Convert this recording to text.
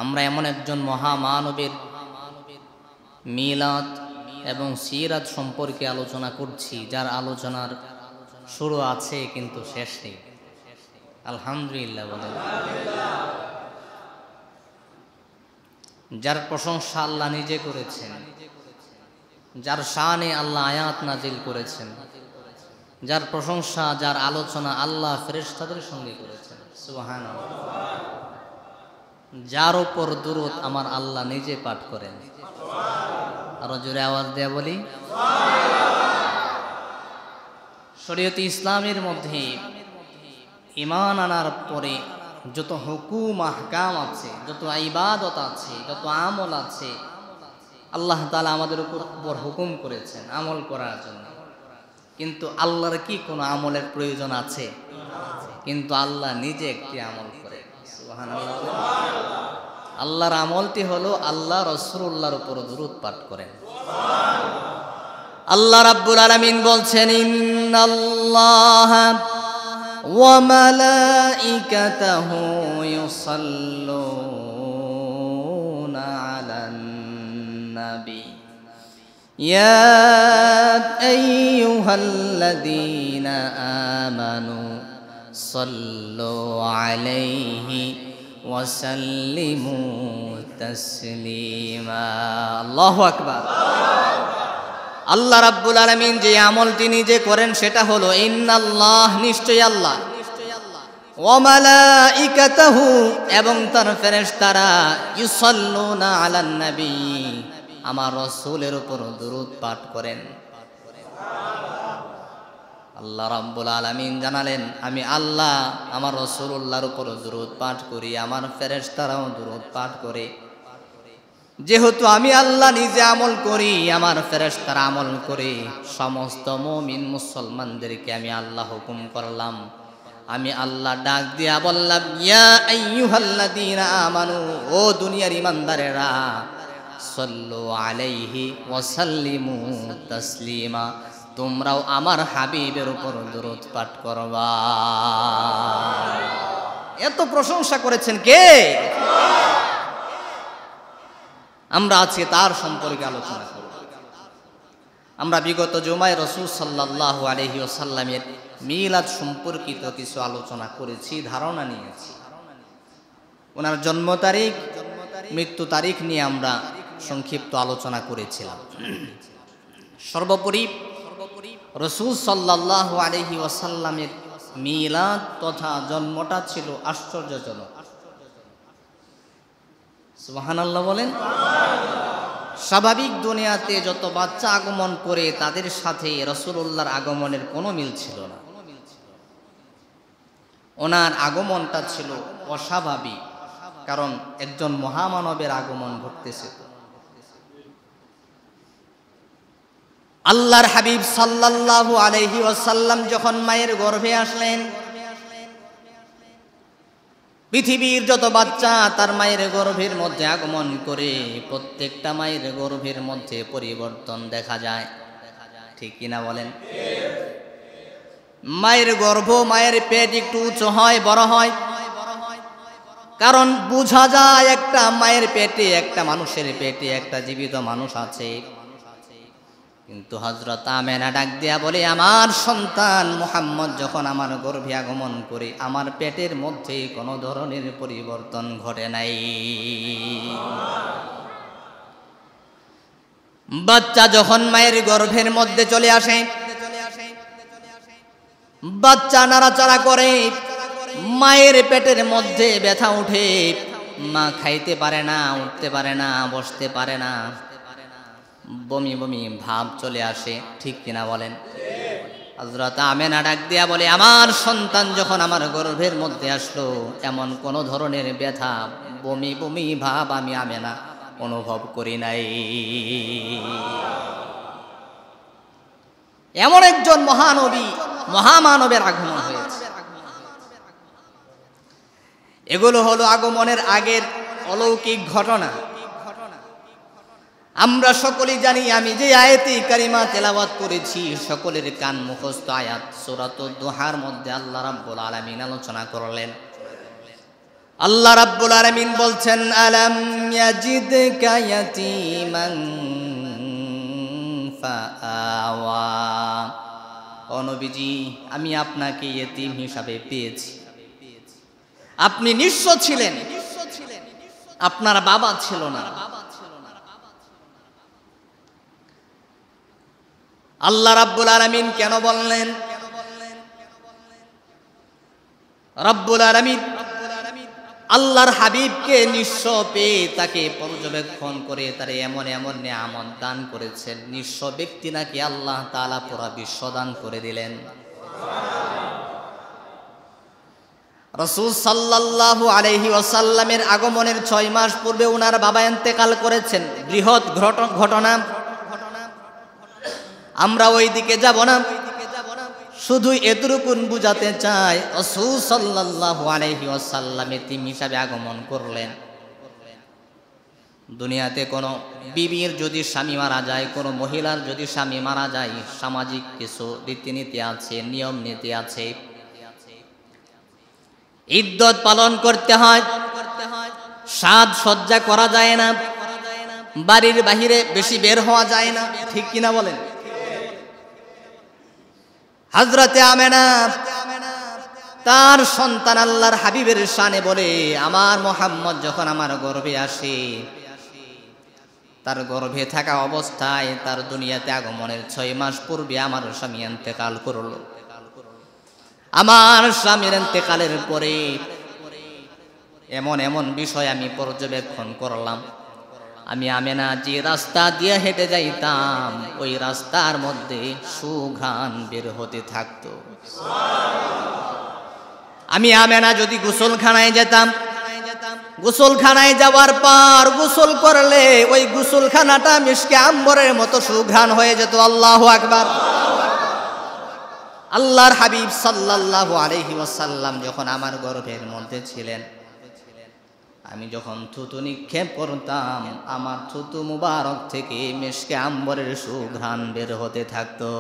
আমরা এমন একজন মহামানবের মিলাদ এবং সিরাত সম্পর্কে আলোচনা করছি, যার আলোচনার শুরু আছে কিন্তু শেষ নেই। আলহামদুলিল্লাহ বলেন। যার প্রশংসা আল্লাহ নিজে করেছেন, যার শানে আল্লাহ আয়াত নাজিল করেছেন, যার প্রশংসা, যার আলোচনা আল্লাহ ফেরেশতাদের সঙ্গে করেছেন, সুবহানাল্লাহ। যার উপর দুরূদ আমার আল্লাহ নিজে পাঠ করেন। আরো জোরে আওয়াজ দেয়া বলি। শরীয়তে ইসলামের মধ্যে ঈমান আনার পরে যত হুকুম আহকাম আছে, যত ইবাদত আছে, যত আমল আছে, আল্লাহ তাআলা আমাদের উপর হুকুম করেছেন আমল করার জন্য। কিন্তু আল্লাহর কি কোনো আমলের প্রয়োজন আছে? কিন্তু আল্লাহ নিজে একটি আমল করেন, সুবহানাল্লাহ। আল্লাহর আমলটি হলো আল্লাহ রাসূলুল্লাহর উপর দুরূদ পাঠ করেন। আল্লাহ রাব্বুল আলামিন বলছেন, ইন্নাল্লাহা ওয়া মালাইকাতাহু ইউসাল্লুনা আলান নাবী ইয়া আইয়ুহাল্লাযীনা আমানু সাল্লু আলাইহি ওয়া সাল্লিমু তাসলিমা। আল্লাহু আকবার। আল্লাহ রাব্বুল আলামিন যে আমলটি নিজে করেন সেটা হলো ইন্নাল্লাহ, নিশ্চয়ই আল্লাহ, ওয়া মালাইকাতাহু এবং তার ফেরেশতারা, ইউসাল্লুনা আলান নবী আমার রাসূলের উপর দুরূদ পাঠ করেন। আল্লাহ রাব্বুল আলামিন জানালেন, আমি আল্লাহ আমার রাসূলুল্লাহর উপর দুরূদ পাঠ করি, আমার ফেরেশতারাও দুরূদ পাঠ করে। যেহেতু আমি আল্লাহ নিজে আমল করি, আমার ফেরেশতারা আমল করে, সমস্ত মুমিন মুসলমানদেরকে আমি আল্লাহ হুকুম করলাম, আমি আল্লাহ ডাক দিয়া বললাম, ইয়া আইয়ুহাল্লাযীনা আমানু, ও দুনিয়ার ঈমানদারেরা, সাল্লু আলাইহি ওয়া সাল্লিমু তাসলিমা, তোমরাও আমার হাবিবের উপর দুরূদ পাঠ করবা। এত প্রশংসা করেছেন কে? আমরা আজকে তার সম্পর্কে আলোচনা করব। আমরা বিগত জুমায় রাসূল সাল্লাল্লাহু আলাইহি ওয়াসাল্লামের মিলাদ সম্পর্কিত কিছু আলোচনা করেছি, ধারণা নিয়েছি। ওনার জন্ম তারিখ, মৃত্যু তারিখ নিয়ে আমরা সংক্ষিপ্ত আলোচনা করেছিলাম। সর্বোপরি রাসূল সাল্লাল্লাহু আলাইহি ওয়াসাল্লামের মিলাদ তথা জন্মটা ছিল আশ্চর্যজনক। সুবহানাল্লাহ বলেন। স্বাভাবিক দুনিয়াতে যত বাচ্চা আগমন করে তাদের সাথে রাসূলুল্লাহর আগমনের কোনো মিল ছিল না। ওনার আগমনটা ছিল অস্বাভাবিক, কারণ একজন মহামানবের আগমন ঘটতেছে। আল্লাহর হাবিব সাল্লাল্লাহু আলাইহি ওয়াসাল্লাম যখন মায়ের গর্ভে আসলেন, পৃথিবীর যত বাচ্চা তার মায়ের গর্ভের মধ্যে আগমন করে, প্রত্যেকটা মায়ের গর্ভের মধ্যে পরিবর্তন দেখা যায়, ঠিক কিনা বলেন? মায়ের গর্ভ, মায়ের পেট একটু উঁচু হয়, বড় হয়, কারণ বোঝা যায় একটা মায়ের পেটে, একটা মানুষের পেটে একটা জীবিত মানুষ আছে। কিন্তু হযরত আমেনা ডাক দিয়া বলে, আমার সন্তান মুহাম্মদ যখন আমার গর্ভে আগমন করে, আমার পেটের মধ্যে কোনো ধরনের পরিবর্তন ঘটে নাই। বাচ্চা যখন মায়ের গর্ভের মধ্যে চলে আসে, বাচ্চা নাড়াচাড়া করে, মায়ের পেটের মধ্যে ব্যথা উঠে, মা খাইতে পারে না, উঠতে পারে না, বসতে পারে না, বমি বমি ভাব চলে আসে, ঠিক কিনা বলেন? হযরত আমেনা ডাক দিয়া বলে, আমার সন্তান যখন আমার গর্ভের মধ্যে আসলো, এমন কোন ধরনের ব্যথা, বমি বমি ভাব আমি আমেনা অনুভব করি নাই। এমন একজন মহানবী, মহামানবের আগমন হয়েছে। এগুলো হলো আগমনের আগের অলৌকিক ঘটনা। আমরা সকলেই জানি, আমি যে আয়াতে কারিমা তেলাওয়াত করেছি সকলের কান মুখস্থ আয়াত, সূরাতুদ দুহার মধ্যে আল্লাহ রাব্বুল আলামিন আলোচনা করলেন, আল্লাহ রাব্বুল আলামিন বলছেন আলাম ইয়াজিদকা ইয়াতীমান ফাআওয়া। ও নবীজি, আমি আপনাকে ইয়েতিম হিসাবে পেয়েছি। আপনি নিঃস্ব ছিলেন, আপনার বাবা ছিল না। আল্লাহ রাব্বুল আলামিন কেন বললেন? রাব্বুল আলামিন আল্লাহর হাবিবকে নিঃস্ব পেয়ে তাকে পর্যবেক্ষণ করে তার এমন এমন নিয়ামত দান করেছেন, নিঃস্ব ব্যক্তি নাকি আল্লাহ তাআলা পুরা বিশ্ব দান করে দিলেন। রাসূল সাল্লাল্লাহু আলাইহি ওয়াসাল্লামের আগমনের 6 মাস পূর্বে ওনার বাবা ইন্তেকাল করেছেন। বৃহৎ ঘটনা, আমরা ওই দিকে যাব না, শুধু এতটুকু বুঝাতে চাই রাসূল সাল্লাল্লাহু আলাইহি ওয়াসাল্লাম এতিম হিসাবে আগমন করলেন। দুনিয়াতে কোনো বিবির যদি স্বামী মারা যায়, কোনো মহিলার যদি স্বামী মারা যায়, সামাজিক কিছু রীতিনীতি আছে, নিয়ম নীতি আছে, ইদ্যত পালন করতে হয়, সাজ সজ্জা করা যায় না, বাড়ির বাহিরে বেশি বের হওয়া যায় না, ঠিক কিনা বলেন? হযরতে আমেনা তার সন্তান আল্লাহর হাবিবের শানে বলে, আমার মুহাম্মদ যখন আমার গর্ভে আসে, তার গর্ভে থাকা অবস্থায় তার দুনিয়াতে আগমনের 6 মাস পূর্বে আমার স্বামী ইন্তেকাল করলো। আমার স্বামীর ইন্তেকালের পরে এমন এমন বিষয় আমি পর্যবেক্ষণ করলাম। আমি আমেনা যে রাস্তা দিয়ে হেঁটে যাইতাম, ওই রাস্তার মধ্যে সুঘ্রাণ বের হতে থাকতো। আমি আমেনা যদি গোসলখানায় যেতাম, গোসলখানায় যাওয়ার পর গোসল করলে ওই গোসলখানাটা মিশকে আম্বরের মতো সুঘ্রাণ হয়ে যেত। আল্লাহু আকবার। আল্লাহর হাবিব সাল্লাল্লাহু আলাইহি ওয়াসাল্লাম যখন আমার গর্ভের মধ্যে ছিলেন, আমি যখন থুতু নিক্ষেপ করতাম, আমার থুতু মুবারক থেকে মিশকে আম্বরের সুঘ্রাণ বের হতে থাকতো।